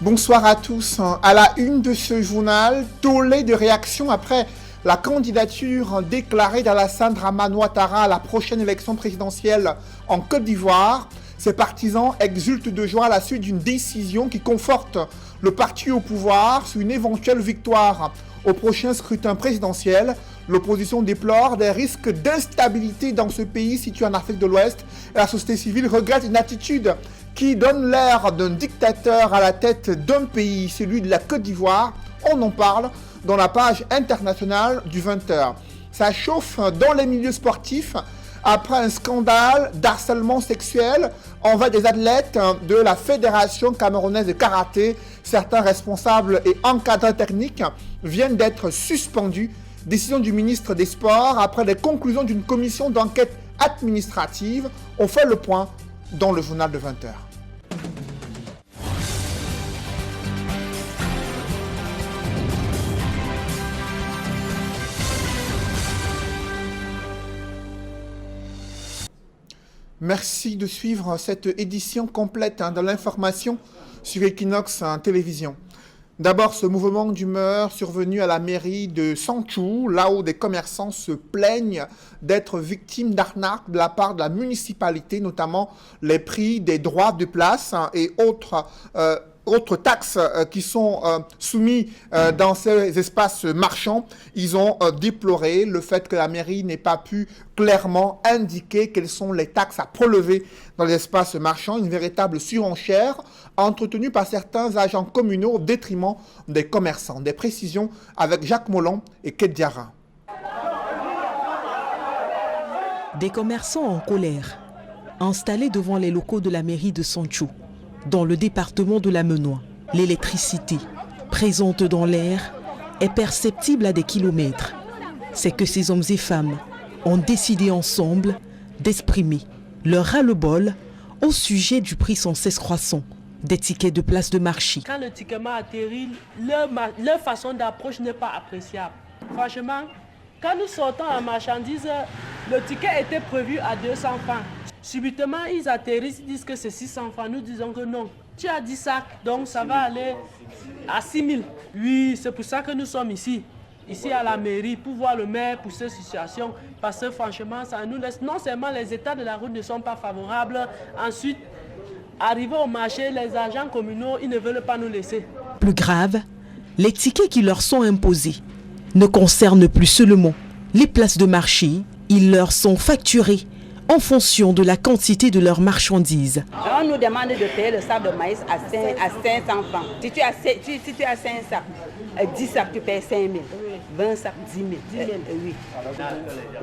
Bonsoir à tous. À la une de ce journal, tollé de réactions après la candidature déclarée d'Alassane Dramane Ouattara à la prochaine élection présidentielle en Côte d'Ivoire. Ses partisans exultent de joie à la suite d'une décision qui conforte le parti au pouvoir sur une éventuelle victoire au prochain scrutin présidentiel. L'opposition déplore des risques d'instabilité dans ce pays situé en Afrique de l'Ouest. Et la société civile regrette une attitude qui donne l'air d'un dictateur à la tête d'un pays, celui de la Côte d'Ivoire. On en parle dans la page internationale du 20h. Ça chauffe dans les milieux sportifs après un scandale d'harcèlement sexuel envers des athlètes de la Fédération camerounaise de karaté. Certains responsables et encadreurs techniques viennent d'être suspendus. Décision du ministre des Sports après les conclusions d'une commission d'enquête administrative. On fait le point dans le journal de 20h. Merci de suivre cette édition complète de l'information sur Equinox Télévision. D'abord, ce mouvement d'humeur survenu à la mairie de Santhiou, là où des commerçants se plaignent d'être victimes d'arnaques de la part de la municipalité, notamment les prix des droits de place et autres taxes qui sont soumis dans ces espaces marchands. Ils ont déploré le fait que la mairie n'ait pas pu clairement indiquer quelles sont les taxes à prélever dans les espaces marchands, une véritable surenchère entretenue par certains agents communaux au détriment des commerçants. Des précisions avec Jacques Molon et Kate Diarra. Des commerçants en colère, installés devant les locaux de la mairie de Santhiou, dans le département de la Menoie. L'électricité, présente dans l'air, est perceptible à des kilomètres. C'est que ces hommes et femmes ont décidé ensemble d'exprimer leur ras-le-bol au sujet du prix sans cesse croissant des tickets de place de marché. Quand le ticket atterrit, leur façon d'approche n'est pas appréciable. Franchement, quand nous sortons en marchandise, le ticket était prévu à 200 francs. Subitement, ils atterrissent, ils disent que c'est 600 francs. Nous disons que non. Tu as 10 sacs, donc ça va aller à 6 000. Oui, c'est pour ça que nous sommes ici à la mairie, pour voir le maire pour cette situation. Parce que franchement, ça nous laisse, non seulement les états de la route ne sont pas favorables, ensuite, arrivé au marché, les agents communaux, ils ne veulent pas nous laisser. Plus grave, les tickets qui leur sont imposés ne concernent plus seulement les places de marché, ils leur sont facturés en fonction de la quantité de leurs marchandises. On nous demande de payer le sac de maïs à 500 francs. Si tu as 5 sacs, 10 sacs, tu payes 5 000. 20 sacs, 10 000. Oui.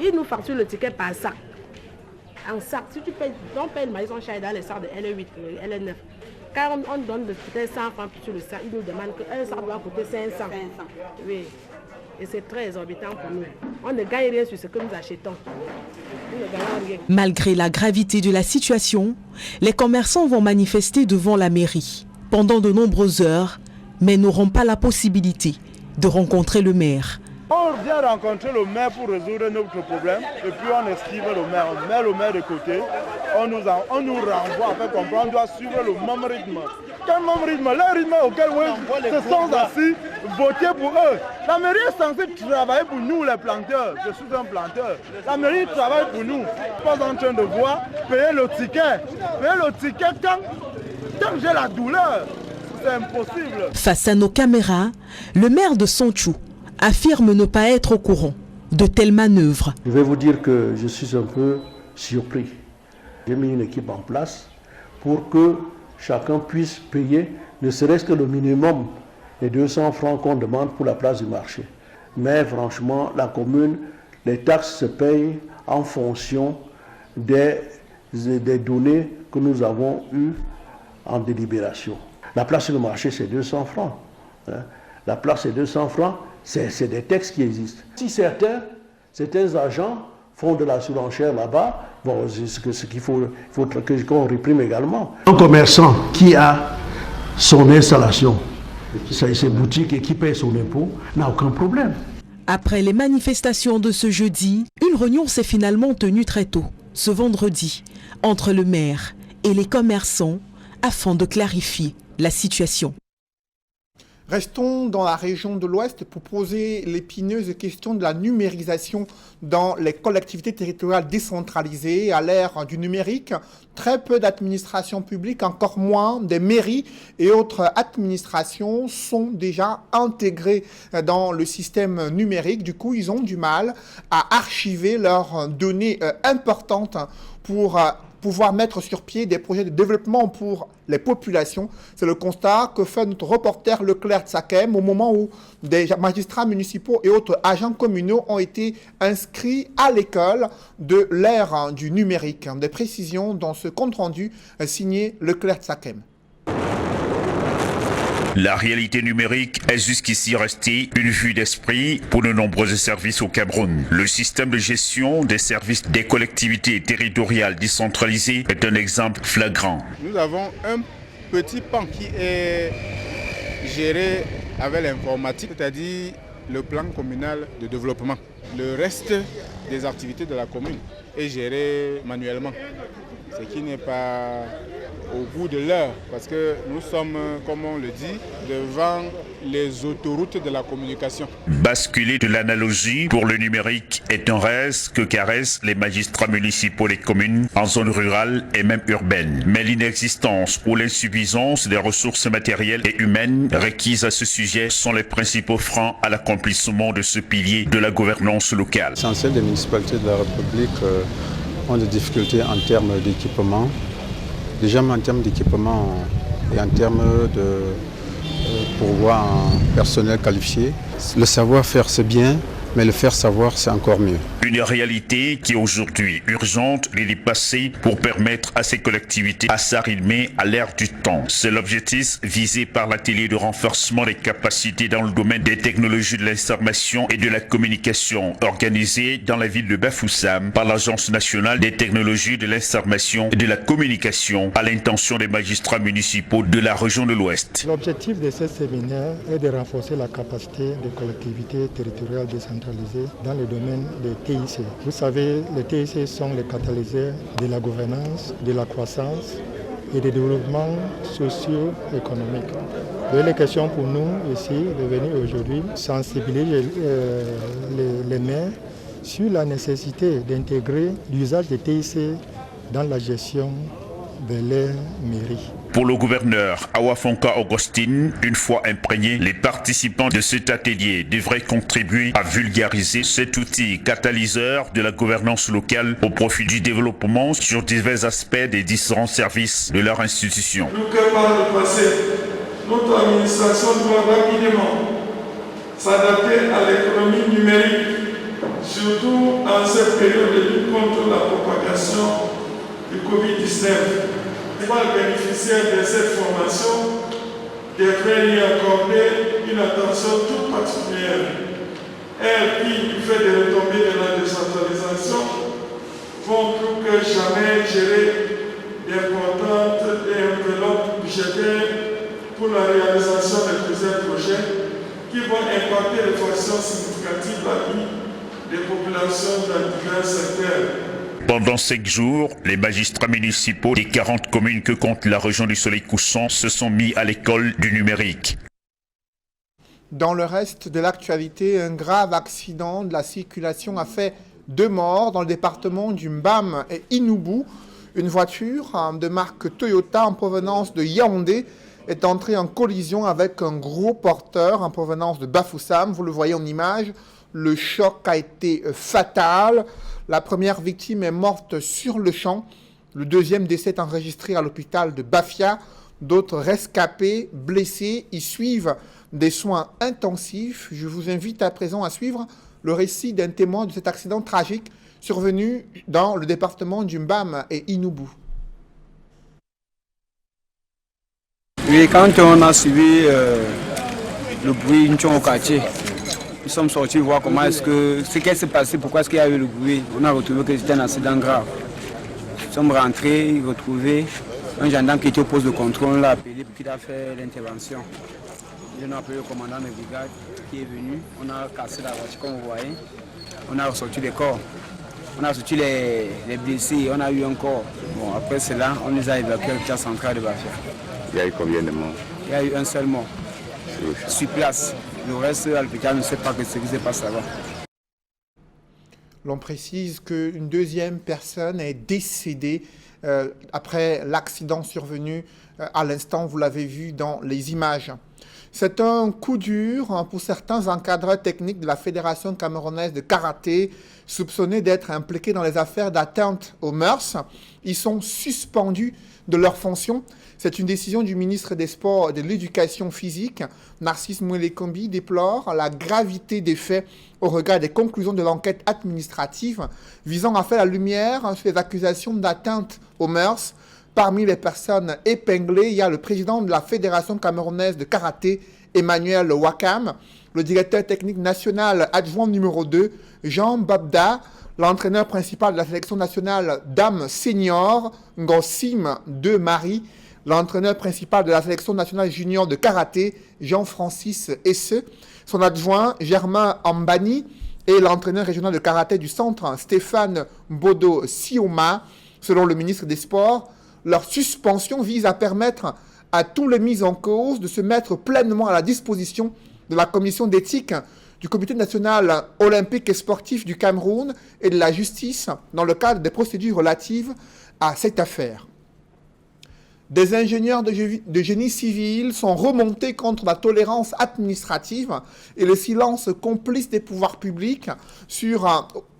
Ils nous facturent le ticket par sac. En sac, si tu payes, on paye le maïs, on charge dans les sacs de L8, L9. Car on donne peut-être 100 francs sur le sac, ils nous demandent qu'un sac doit coûter 500. Oui. Et c'est très exorbitant pour nous. On ne gagne rien sur ce que nous achetons. Nous ne gagnons rien. Malgré la gravité de la situation, les commerçants vont manifester devant la mairie pendant de nombreuses heures, mais n'auront pas la possibilité de rencontrer le maire. On vient rencontrer le maire pour résoudre notre problème et puis on esquive le maire. On met le maire de côté, on nous renvoie, en fait, on doit suivre le même rythme. Quel même rythme? Le rythme auquel ils se sont assis, voter pour eux. La mairie est censée travailler pour nous les planteurs. Je suis un planteur. La mairie travaille pour nous. Je suis pas en train de voir payer le ticket quand j'ai la douleur. C'est impossible. Face à nos caméras, le maire de Santhiou affirme ne pas être au courant de telles manœuvres. Je vais vous dire que je suis un peu surpris. J'ai mis une équipe en place pour que chacun puisse payer ne serait-ce que le minimum des 200 francs qu'on demande pour la place du marché. Mais franchement, la commune, les taxes se payent en fonction des données que nous avons eues en délibération. La place sur le marché, c'est 200 francs. La place, c'est 200 francs. C'est des textes qui existent. Si certains agents font de la surenchère là-bas, bon, ce qu'il faut qu'on réprime également. Un commerçant qui a son installation, ses boutiques et qui paye son impôt, n'a aucun problème. Après les manifestations de ce jeudi, une réunion s'est finalement tenue très tôt, ce vendredi, entre le maire et les commerçants afin de clarifier la situation. Restons dans la région de l'Ouest pour poser l'épineuse question de la numérisation dans les collectivités territoriales décentralisées. À l'ère du numérique, très peu d'administrations publiques, encore moins des mairies et autres administrations sont déjà intégrées dans le système numérique. Du coup, ils ont du mal à archiver leurs données importantes pour pouvoir mettre sur pied des projets de développement pour les populations. C'est le constat que fait notre reporter Leclerc Tsakem au moment où des magistrats municipaux et autres agents communaux ont été inscrits à l'école de l'ère du numérique. Des précisions dans ce compte-rendu signé Leclerc Tsakem. La réalité numérique est jusqu'ici restée une vue d'esprit pour de nombreux services au Cameroun. Le système de gestion des services des collectivités territoriales décentralisées est un exemple flagrant. Nous avons un petit pan qui est géré avec l'informatique, c'est-à-dire le plan communal de développement. Le reste des activités de la commune est géré manuellement, ce qui n'est pas au bout de l'heure, parce que nous sommes, comme on le dit, devant les autoroutes de la communication. Basculer de l'analogie pour le numérique est un rêve que caressent les magistrats municipaux des communes en zone rurale et même urbaine. Mais l'inexistence ou l'insuffisance des ressources matérielles et humaines requises à ce sujet sont les principaux freins à l'accomplissement de ce pilier de la gouvernance locale. L'essentiel des municipalités de la République ont des difficultés en termes d'équipement. Déjà en termes d'équipement et en termes de pourvoir un personnel qualifié. Le savoir-faire c'est bien, mais le faire savoir c'est encore mieux. Une réalité qui est aujourd'hui urgente de dépasser pour permettre à ces collectivités à s'arrimer à l'ère du temps. C'est l'objectif visé par l'atelier de renforcement des capacités dans le domaine des technologies de l'information et de la communication organisé dans la ville de Bafoussam par l'Agence nationale des technologies de l'information et de la communication à l'intention des magistrats municipaux de la région de l'Ouest. L'objectif de ce séminaire est de renforcer la capacité des collectivités territoriales décentralisées dans le domaine des TIC. Vous savez, les TIC sont les catalyseurs de la gouvernance, de la croissance et du développement socio-économique. Il est question pour nous ici de venir aujourd'hui sensibiliser les maires sur la nécessité d'intégrer l'usage des TIC dans la gestion de leur mairie. Pour le gouverneur Awafonka Augustine, une fois imprégnés, les participants de cet atelier devraient contribuer à vulgariser cet outil catalyseur de la gouvernance locale au profit du développement sur divers aspects des différents services de leur institution. Plus que par le passé, notre administration doit rapidement s'adapter à l'économie numérique, surtout en cette période de lutte contre la propagation du Covid-19. Les bénéficiaires de cette formation devraient y accorder une attention toute particulière. Elles qui, du fait des retombées de la décentralisation, vont plus que jamais gérer d'importantes enveloppes budgétaires pour la réalisation de plusieurs projets qui vont impacter de façon significative la vie des populations dans divers secteurs. Pendant 5 jours, les magistrats municipaux des 40 communes que compte la région du Soleil couchant se sont mis à l'école du numérique. Dans le reste de l'actualité, un grave accident de la circulation a fait 2 morts dans le département du Mbam et Inubu. Une voiture de marque Toyota en provenance de Yaoundé est entrée en collision avec un gros porteur en provenance de Bafoussam. Vous le voyez en image, le choc a été fatal. La première victime est morte sur le champ. Le deuxième décès est enregistré à l'hôpital de Bafia. D'autres rescapés, blessés, y suivent des soins intensifs. Je vous invite à présent à suivre le récit d'un témoin de cet accident tragique survenu dans le département du Mbam et Inubu. Oui, quand on a suivi le bruit au quartier, nous sommes sortis voir comment est-ce que ce qui s'est passé, pourquoi est-ce qu'il y a eu le bruit. On a retrouvé que c'était un accident grave. Nous sommes rentrés, retrouvés un gendarme qui était au poste de contrôle, on l'a appelé pour qu'il a fait l'intervention. On a appelé le commandant de brigade qui est venu, on a cassé la voiture comme vous voyez, on a ressorti les corps, on a sorti les blessés, on a eu un corps. Bon, après cela, on les a évacués à l'hôpital central de Bafia. Il y a eu combien de morts? Il y a eu un seul mort. sur place. Le reste, à l'hôpital, ne sait pas ce qui se passe là-bas. L'on précise qu'une deuxième personne est décédée après l'accident survenu à l'instant, vous l'avez vu dans les images. C'est un coup dur pour certains encadreurs techniques de la Fédération camerounaise de karaté, soupçonnés d'être impliqués dans les affaires d'atteinte aux mœurs. Ils sont suspendus de leurs fonctions. C'est une décision du ministre des Sports et de l'Éducation physique. Narcisse Mouelekombi déplore la gravité des faits au regard des conclusions de l'enquête administrative visant à faire la lumière sur les accusations d'atteinte aux mœurs. Parmi les personnes épinglées, il y a le président de la Fédération camerounaise de karaté, Emmanuel Wakam, le directeur technique national adjoint numéro 2, Jean Babda, l'entraîneur principal de la sélection nationale Dames Senior, Ngossim De Marie, l'entraîneur principal de la sélection nationale junior de karaté, Jean-Francis Esse, son adjoint Germain Ambani et l'entraîneur régional de karaté du centre, Stéphane Bodo Sioma. Selon le ministre des Sports, leur suspension vise à permettre à tous les mis en cause de se mettre pleinement à la disposition de la commission d'éthique du Comité national olympique et sportif du Cameroun et de la justice dans le cadre des procédures relatives à cette affaire. Des ingénieurs de génie civil sont remontés contre la tolérance administrative et le silence complice des pouvoirs publics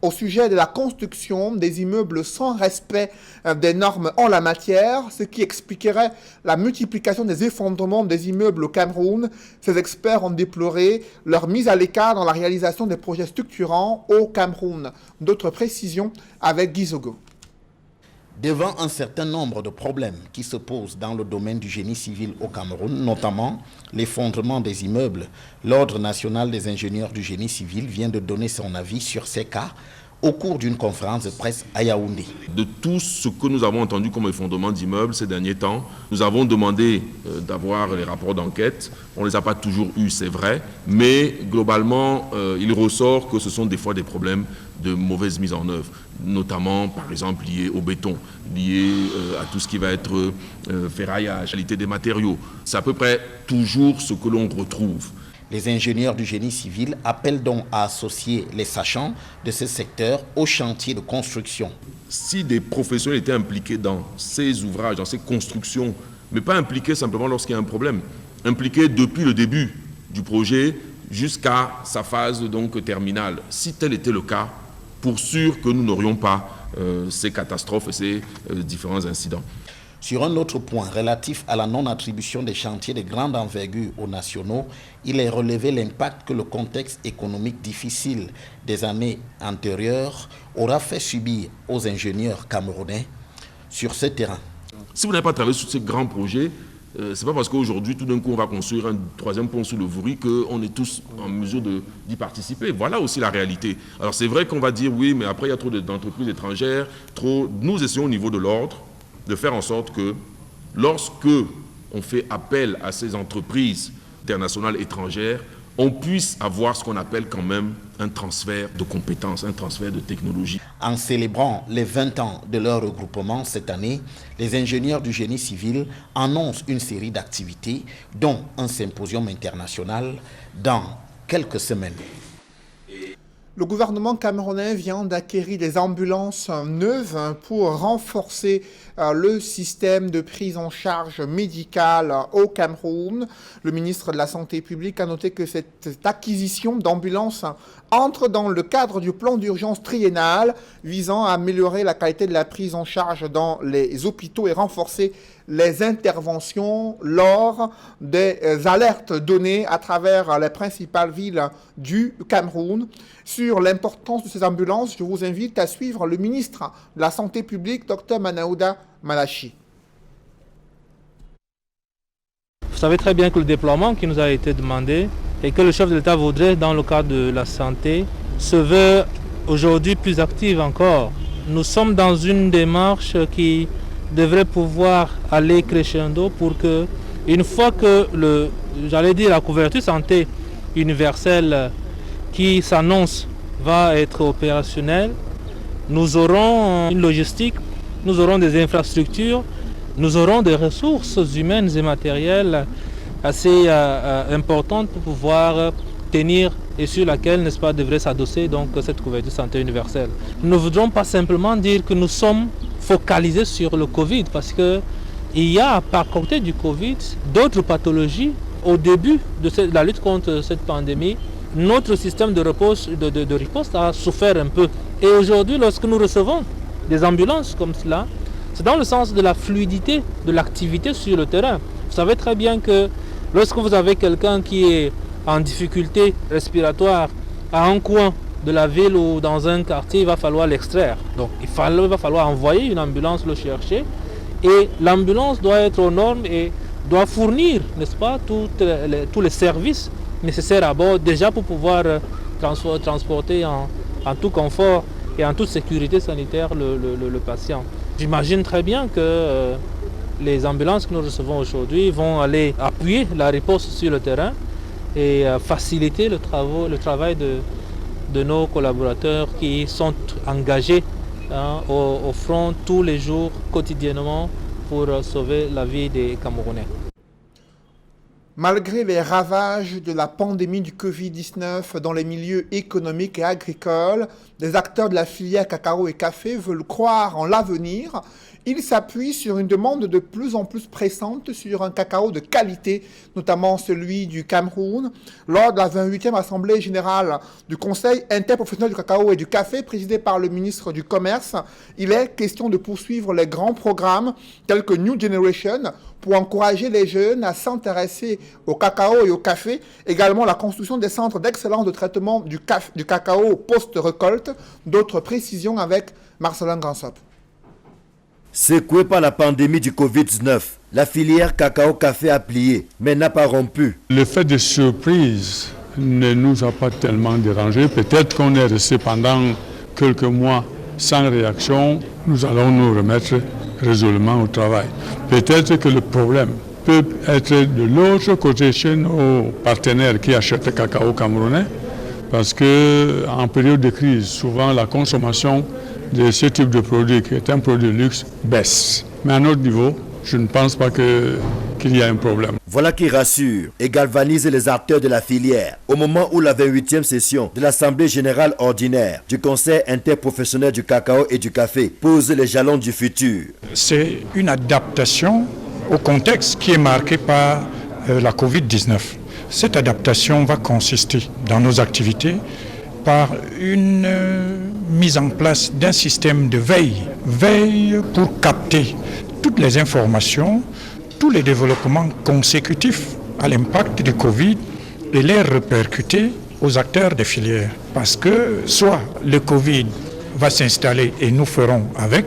au sujet de la construction des immeubles sans respect des normes en la matière, ce qui expliquerait la multiplication des effondrements des immeubles au Cameroun. Ces experts ont déploré leur mise à l'écart dans la réalisation des projets structurants au Cameroun. D'autres précisions avec Guy Zogo. Devant un certain nombre de problèmes qui se posent dans le domaine du génie civil au Cameroun, notamment l'effondrement des immeubles, l'Ordre national des ingénieurs du génie civil vient de donner son avis sur ces cas au cours d'une conférence de presse à Yaoundé. De tout ce que nous avons entendu comme effondrement d'immeubles ces derniers temps, nous avons demandé d'avoir les rapports d'enquête. On ne les a pas toujours eus, c'est vrai, mais globalement, il ressort que ce sont des fois des problèmes de mauvaise mise en œuvre, notamment par exemple liés au béton, liés à tout ce qui va être ferraillage, qualité des matériaux. C'est à peu près toujours ce que l'on retrouve. Les ingénieurs du génie civil appellent donc à associer les sachants de ce secteur au chantier de construction. Si des professionnels étaient impliqués dans ces ouvrages, dans ces constructions, mais pas impliqués simplement lorsqu'il y a un problème, impliqués depuis le début du projet jusqu'à sa phase donc terminale, si tel était le cas, pour sûr que nous n'aurions pas ces catastrophes et ces différents incidents. Sur un autre point relatif à la non-attribution des chantiers de grande envergure aux nationaux, il est relevé l'impact que le contexte économique difficile des années antérieures aura fait subir aux ingénieurs camerounais sur ce terrain. Si vous n'avez pas travaillé sur ces grands projets, ce n'est pas parce qu'aujourd'hui, tout d'un coup, on va construire un troisième pont sous le Vouri qu'on est tous en mesure d'y participer. Voilà aussi la réalité. Alors c'est vrai qu'on va dire oui, mais après il y a trop d'entreprises étrangères, trop. Nous essayons au niveau de l'ordre de faire en sorte que lorsque on fait appel à ces entreprises internationales étrangères, on puisse avoir ce qu'on appelle quand même un transfert de compétences, un transfert de technologie. En célébrant les 20 ans de leur regroupement cette année, les ingénieurs du génie civil annoncent une série d'activités, dont un symposium international dans quelques semaines. Le gouvernement camerounais vient d'acquérir des ambulances neuves pour renforcer le système de prise en charge médicale au Cameroun. Le ministre de la Santé publique a noté que cette acquisition d'ambulances entre dans le cadre du plan d'urgence triennal visant à améliorer la qualité de la prise en charge dans les hôpitaux et renforcer les interventions lors des alertes données à travers les principales villes du Cameroun. Sur l'importance de ces ambulances, je vous invite à suivre le ministre de la Santé publique, Dr Manaouda Malachi. Vous savez très bien que le déploiement qui nous a été demandé et que le chef de l'État voudrait dans le cadre de la santé se veut aujourd'hui plus active encore. Nous sommes dans une démarche qui devrait pouvoir aller crescendo pour que, une fois que la couverture santé universelle qui s'annonce va être opérationnelle, nous aurons une logistique, nous aurons des infrastructures, nous aurons des ressources humaines et matérielles assez importante pour pouvoir tenir et sur laquelle, n'est-ce pas, devrait s'adosser donc cette couverture santé universelle. Nous ne voudrons pas simplement dire que nous sommes focalisés sur le Covid parce qu'il y a, par côté du Covid, d'autres pathologies. Au début de la lutte contre cette pandémie, notre système de riposte a souffert un peu. Et aujourd'hui, lorsque nous recevons des ambulances comme cela, c'est dans le sens de la fluidité de l'activité sur le terrain. Vous savez très bien que lorsque vous avez quelqu'un qui est en difficulté respiratoire à un coin de la ville ou dans un quartier, il va falloir l'extraire. Donc il va falloir envoyer une ambulance le chercher et l'ambulance doit être aux normes et doit fournir, n'est-ce pas, tous les services nécessaires à bord déjà pour pouvoir transporter en tout confort et en toute sécurité sanitaire le patient. J'imagine très bien que les ambulances que nous recevons aujourd'hui vont aller appuyer la riposte sur le terrain et faciliter le travail de nos collaborateurs qui sont engagés au front tous les jours, quotidiennement, pour sauver la vie des Camerounais. Malgré les ravages de la pandémie du Covid-19 dans les milieux économiques et agricoles, les acteurs de la filière cacao et café veulent croire en l'avenir. Ils s'appuient sur une demande de plus en plus pressante sur un cacao de qualité, notamment celui du Cameroun. Lors de la 28e Assemblée générale du Conseil interprofessionnel du cacao et du café, présidé par le ministre du Commerce, il est question de poursuivre les grands programmes tels que New Generation pour encourager les jeunes à s'intéresser au cacao et au café. Également la construction des centres d'excellence de traitement du cacao post-récolte. D'autres précisions avec Marcelin Gansop. Secouée par la pandémie du Covid-19, la filière cacao-café a plié, mais n'a pas rompu. L'effet de surprise ne nous a pas tellement dérangé. Peut-être qu'on est resté pendant quelques mois sans réaction. Nous allons nous remettre résolument au travail. Peut-être que le problème peut être de l'autre côté chez nos partenaires qui achètent le cacao camerounais, parce qu'en période de crise, souvent la consommation de ce type de produit, qui est un produit de luxe, baisse. Mais à notre niveau, je ne pense pas qu'il y a un problème. Voilà qui rassure et galvanise les acteurs de la filière au moment où la 28e session de l'Assemblée générale ordinaire du Conseil interprofessionnel du cacao et du café pose les jalons du futur. C'est une adaptation au contexte qui est marqué par la Covid-19. Cette adaptation va consister dans nos activités par une mise en place d'un système de veille pour capter toutes les informations, tous les développements consécutifs à l'impact du Covid et les répercuter aux acteurs des filières. Parce que soit le Covid va s'installer et nous ferons avec,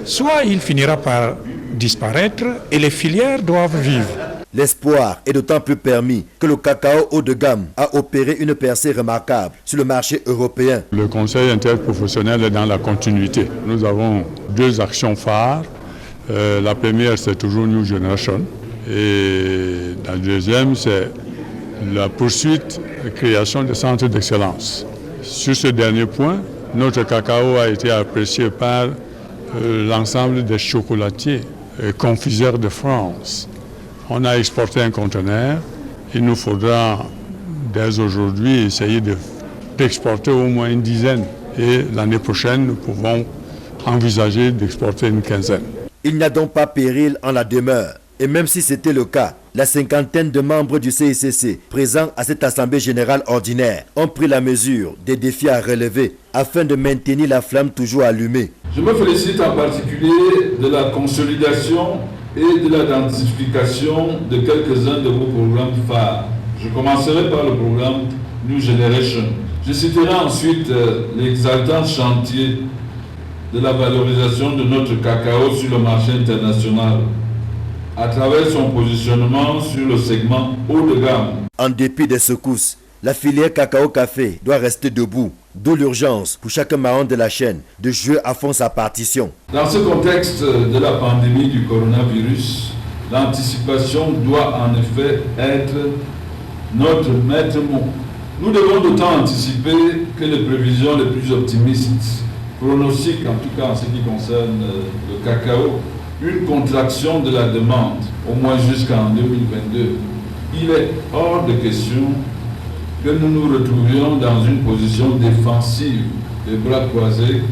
soit il finira par disparaître et les filières doivent vivre. L'espoir est d'autant plus permis que le cacao haut de gamme a opéré une percée remarquable sur le marché européen. Le Conseil interprofessionnel est dans la continuité. Nous avons deux actions phares. La première, c'est toujours New Generation. Et la deuxième, c'est la poursuite et création de centres d'excellence. Sur ce dernier point, notre cacao a été apprécié par l'ensemble des chocolatiers et confiseurs de France. On a exporté un conteneur. Il nous faudra dès aujourd'hui essayer d'exporter au moins une dizaine. Et l'année prochaine, nous pouvons envisager d'exporter une quinzaine. Il n'y a donc pas péril en la demeure. Et même si c'était le cas, la cinquantaine de membres du CICC présents à cette Assemblée générale ordinaire ont pris la mesure des défis à relever afin de maintenir la flamme toujours allumée. Je me félicite en particulier de la consolidation et de la densification de quelques-uns de vos programmes phares. Je commencerai par le programme New Generation. Je citerai ensuite l'exaltant chantier de la valorisation de notre cacao sur le marché international à travers son positionnement sur le segment haut de gamme. En dépit des secousses, la filière cacao-café doit rester debout, d'où l'urgence pour chaque maillon de la chaîne de jouer à fond sa partition. Dans ce contexte de la pandémie du coronavirus, l'anticipation doit en effet être notre maître mot. Nous devons d'autant anticiper que les prévisions les plus optimistes pronostiquent, en tout cas en ce qui concerne le cacao, une contraction de la demande, au moins jusqu'en 2022. Il est hors de question que nous nous retrouvions dans une position défensive, les bras croisés,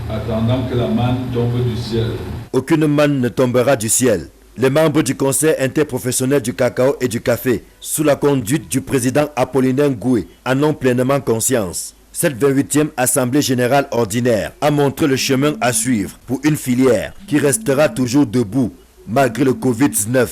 attendant que la manne tombe du ciel. Aucune manne ne tombera du ciel. Les membres du Conseil interprofessionnel du cacao et du café, sous la conduite du président Apollinaire Ngoué, en ont pleinement conscience. Cette 28e Assemblée générale ordinaire a montré le chemin à suivre pour une filière qui restera toujours debout malgré le Covid-19.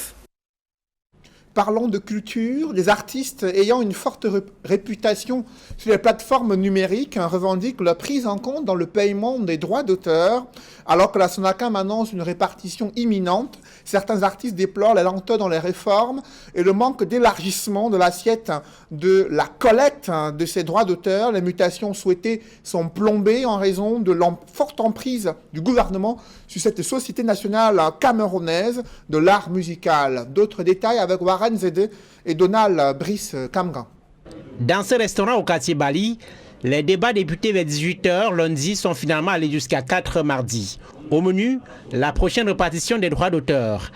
Parlons de culture. Les artistes ayant une forte réputation sur les plateformes numériques revendiquent la prise en compte dans le paiement des droits d'auteur. Alors que la SONACAM annonce une répartition imminente, certains artistes déplorent la lenteur dans les réformes et le manque d'élargissement de l'assiette de la collecte de ces droits d'auteur. Les mutations souhaitées sont plombées en raison de la forte emprise du gouvernement sur cette Société nationale camerounaise de l'art musical. D'autres détails avec Warren Zede et Donald Brice Kamgan. Dans ce restaurant au quartier Bali, les débats débutés vers 18h lundi sont finalement allés jusqu'à 4h mardi. Au menu, la prochaine répartition des droits d'auteur.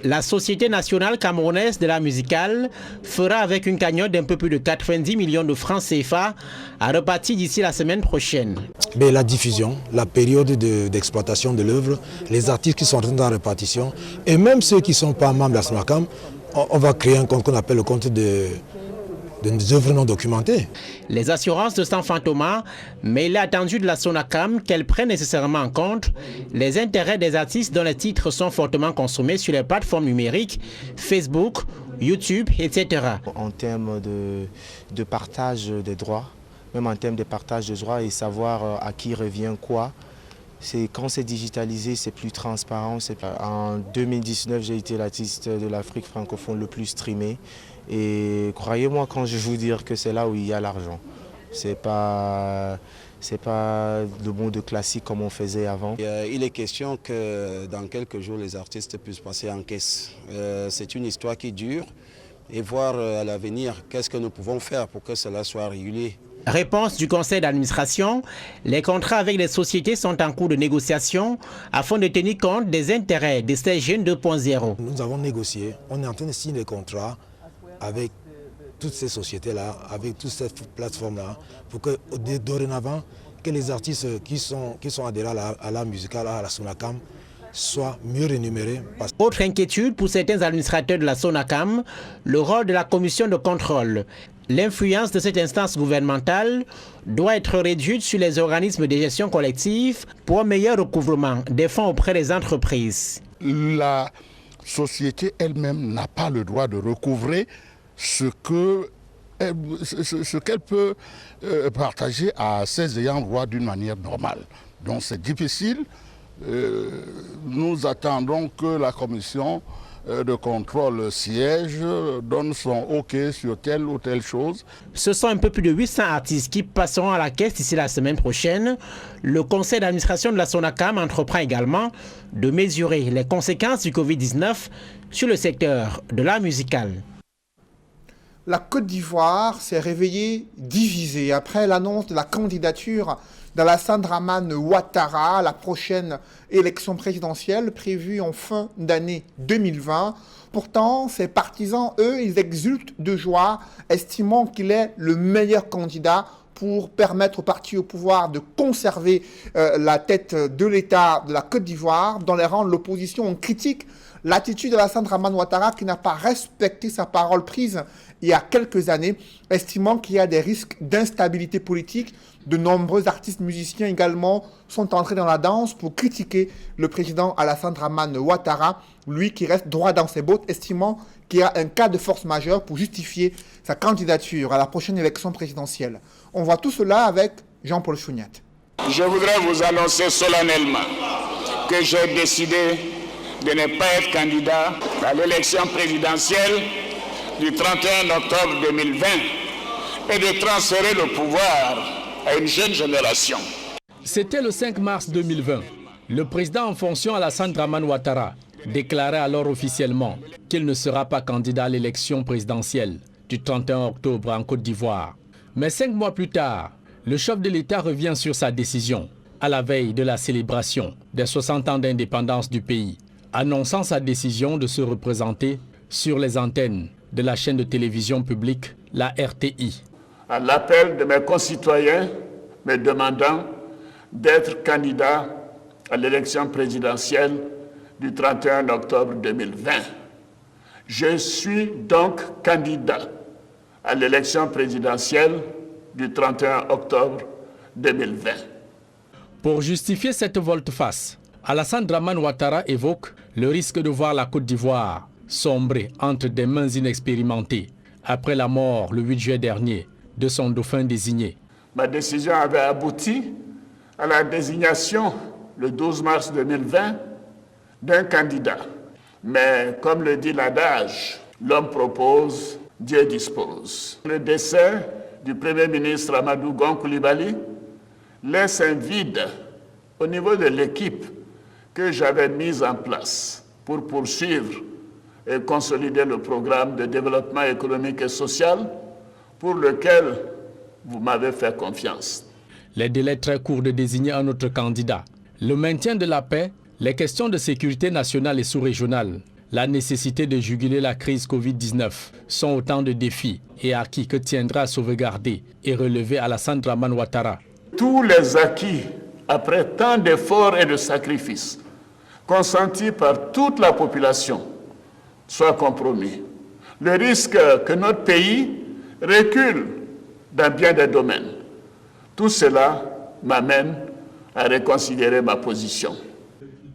La Société nationale camerounaise de l'art musical fera avec une cagnotte d'un peu plus de 90 millions de francs CFA à repartir d'ici la semaine prochaine. Mais la diffusion, la période d'exploitation de l'œuvre, les artistes qui sont dans la répartition et même ceux qui ne sont pas membres de la SONACAM, on va créer un compte qu'on appelle le compte des œuvres non documentées. Les assurances ne s'en font Thomas, mais il est attendu de la SONACAM qu'elle prenne nécessairement en compte les intérêts des artistes dont les titres sont fortement consommés sur les plateformes numériques, Facebook, YouTube, etc. En termes de partage des droits, même en termes de partage des droits et savoir à qui revient quoi, quand c'est digitalisé, c'est plus transparent. En 2019, j'ai été l'artiste de l'Afrique francophone le plus streamé. Et croyez-moi quand je vous dire que c'est là où il y a l'argent. C'est pas le monde classique comme on faisait avant. Il est question que dans quelques jours, les artistes puissent passer en caisse. C'est une histoire qui dure et voir à l'avenir qu'est-ce que nous pouvons faire pour que cela soit régulier. Réponse du conseil d'administration, les contrats avec les sociétés sont en cours de négociation afin de tenir compte des intérêts de ces jeunes 2.0. Nous avons négocié, on est en train de signer des contrats avec toutes ces sociétés-là, avec toutes ces plateformes-là, pour que dorénavant, que les artistes qui sont adhérents à l'art musical, à la SONACAM, soient mieux rémunérés. Autre inquiétude pour certains administrateurs de la SONACAM, le rôle de la commission de contrôle. L'influence de cette instance gouvernementale doit être réduite sur les organismes de gestion collective pour un meilleur recouvrement des fonds auprès des entreprises. La société elle-même n'a pas le droit de recouvrer ce qu'elle peut partager à ses ayants droit d'une manière normale. Donc c'est difficile. Nous attendons que la commission de contrôle siège donne son OK sur telle ou telle chose. Ce sont un peu plus de 800 artistes qui passeront à la caisse d'ici la semaine prochaine. Le conseil d'administration de la SONACAM entreprend également de mesurer les conséquences du Covid-19 sur le secteur de l'art musical. La Côte d'Ivoire s'est réveillée divisée après l'annonce de la candidature d'Alassane Dramane Ouattara à la prochaine élection présidentielle prévue en fin d'année 2020. Pourtant, ses partisans, eux, ils exultent de joie, estimant qu'il est le meilleur candidat pour permettre au parti au pouvoir de conserver la tête de l'État de la Côte d'Ivoire. Dans les rangs de l'opposition, on critique l'attitude d'Alassane Dramane Ouattara qui n'a pas respecté sa parole prise il y a quelques années, estimant qu'il y a des risques d'instabilité politique. De nombreux artistes musiciens également sont entrés dans la danse pour critiquer le président Alassane Dramane Ouattara, lui qui reste droit dans ses bottes, estimant qu'il y a un cas de force majeure pour justifier sa candidature à la prochaine élection présidentielle. On voit tout cela avec Jean-Paul Chouniat. Je voudrais vous annoncer solennellement que j'ai décidé de ne pas être candidat à l'élection présidentielle du 31 octobre 2020 et de transférer le pouvoir à une jeune génération. C'était le 5 mars 2020. Le président en fonction Alassane Dramane Ouattara déclarait alors officiellement qu'il ne sera pas candidat à l'élection présidentielle du 31 octobre en Côte d'Ivoire. Mais 5 mois plus tard, le chef de l'État revient sur sa décision à la veille de la célébration des 60 ans d'indépendance du pays, annonçant sa décision de se représenter sur les antennes de la chaîne de télévision publique, la RTI. À l'appel de mes concitoyens me demandant d'être candidat à l'élection présidentielle du 31 octobre 2020. Je suis donc candidat à l'élection présidentielle du 31 octobre 2020. Pour justifier cette volte-face, Alassane Dramane Ouattara évoque le risque de voir la Côte d'Ivoire sombrer entre des mains inexpérimentées après la mort le 8 juillet dernier de son dauphin désigné. Ma décision avait abouti à la désignation le 12 mars 2020 d'un candidat. Mais comme le dit l'adage, l'homme propose, Dieu dispose. Le décès du Premier ministre Amadou Gon Coulibaly laisse un vide au niveau de l'équipe que j'avais mise en place pour poursuivre et consolider le programme de développement économique et social pour lequel vous m'avez fait confiance. Les délais très courts de désigner un autre candidat, le maintien de la paix, les questions de sécurité nationale et sous-régionale, la nécessité de juguler la crise Covid-19 sont autant de défis et acquis que tiendra à sauvegarder et relever Alassane Dramane Ouattara. Tous les acquis, après tant d'efforts et de sacrifices, consentis par toute la population, soient compromis. Le risque que notre pays recule dans bien des domaines. Tout cela m'amène à reconsidérer ma position.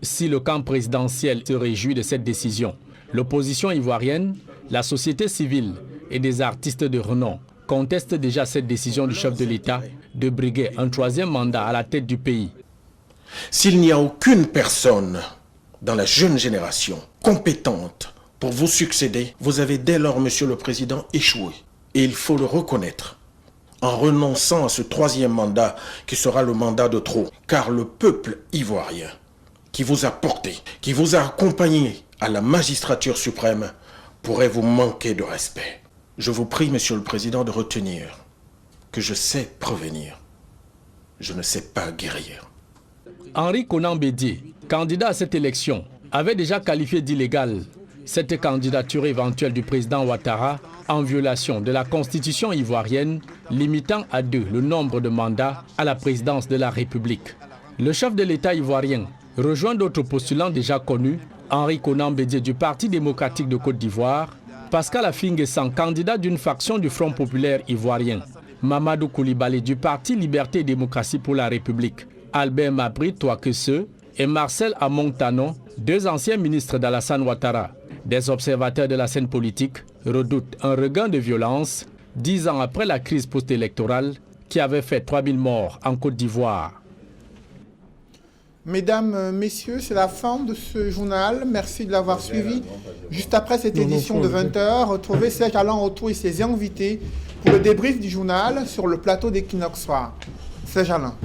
Si le camp présidentiel se réjouit de cette décision, l'opposition ivoirienne, la société civile et des artistes de renom contestent déjà cette décision du chef de l'État de briguer un troisième mandat à la tête du pays. S'il n'y a aucune personne dans la jeune génération compétente pour vous succéder, vous avez dès lors, Monsieur le Président, échoué. Et il faut le reconnaître, en renonçant à ce troisième mandat qui sera le mandat de trop. Car le peuple ivoirien qui vous a porté, qui vous a accompagné à la magistrature suprême, pourrait vous manquer de respect. Je vous prie, Monsieur le Président, de retenir que je sais prévenir, je ne sais pas guérir. Henri Konan Bédié, candidat à cette élection, avait déjà qualifié d'illégale cette candidature éventuelle du président Ouattara en violation de la constitution ivoirienne limitant à 2 le nombre de mandats à la présidence de la République. Le chef de l'État ivoirien rejoint d'autres postulants déjà connus, Henri Konan Bédié du Parti démocratique de Côte d'Ivoire, Pascal Affi-N'Guessan, candidat d'une faction du Front populaire ivoirien, Mamadou Coulibaly du Parti Liberté et Démocratie pour la République, Albert Mabry Touakese et Marcel Amon-Tanon, 2 anciens ministres d'Alassane Ouattara. Des observateurs de la scène politique redoutent un regain de violence 10 ans après la crise post-électorale qui avait fait 3000 morts en Côte d'Ivoire. Mesdames, Messieurs, c'est la fin de ce journal. Merci de l'avoir suivi. Juste après cette édition de 20h, retrouvez Serge Alain Otto et ses invités pour le débrief du journal sur le plateau d'Equinox Soir. Serge Alain.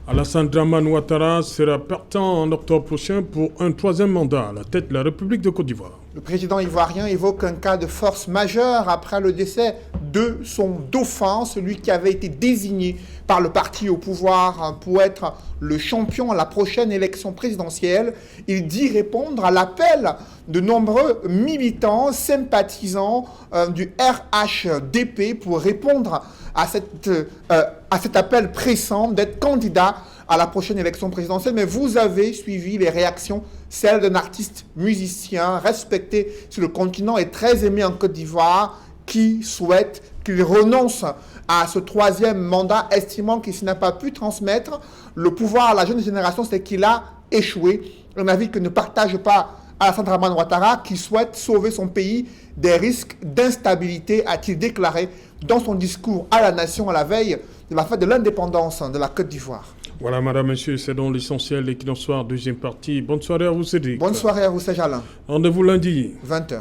Alassane Dramane Ouattara sera partant en octobre prochain pour un 3e mandat à la tête de la République de Côte d'Ivoire. Le président ivoirien évoque un cas de force majeure après le décès de son dauphin, celui qui avait été désigné par le parti au pouvoir pour être le champion à la prochaine élection présidentielle. Il dit répondre à l'appel de nombreux militants, sympathisants du RHDP pour répondre à cet appel pressant d'être candidat à la prochaine élection présidentielle. Mais vous avez suivi les réactions, celles d'un artiste musicien respecté sur le continent et très aimé en Côte d'Ivoire, qui souhaite qu'il renonce à ce 3e mandat, estimant qu'il n'a pas pu transmettre le pouvoir à la jeune génération, c'est qu'il a échoué. Un avis que ne partage pas Alassane Dramane Ouattara, qui souhaite sauver son pays des risques d'instabilité, a-t-il déclaré dans son discours à la nation à la veille de la fête de l'indépendance de la Côte d'Ivoire. Voilà, madame, monsieur, c'est donc l'essentiel d'Equinox Soir, 2e partie. Bonne soirée à vous, Cédric. Bonne soirée à vous, Serge Alain. Rendez-vous lundi. 20h.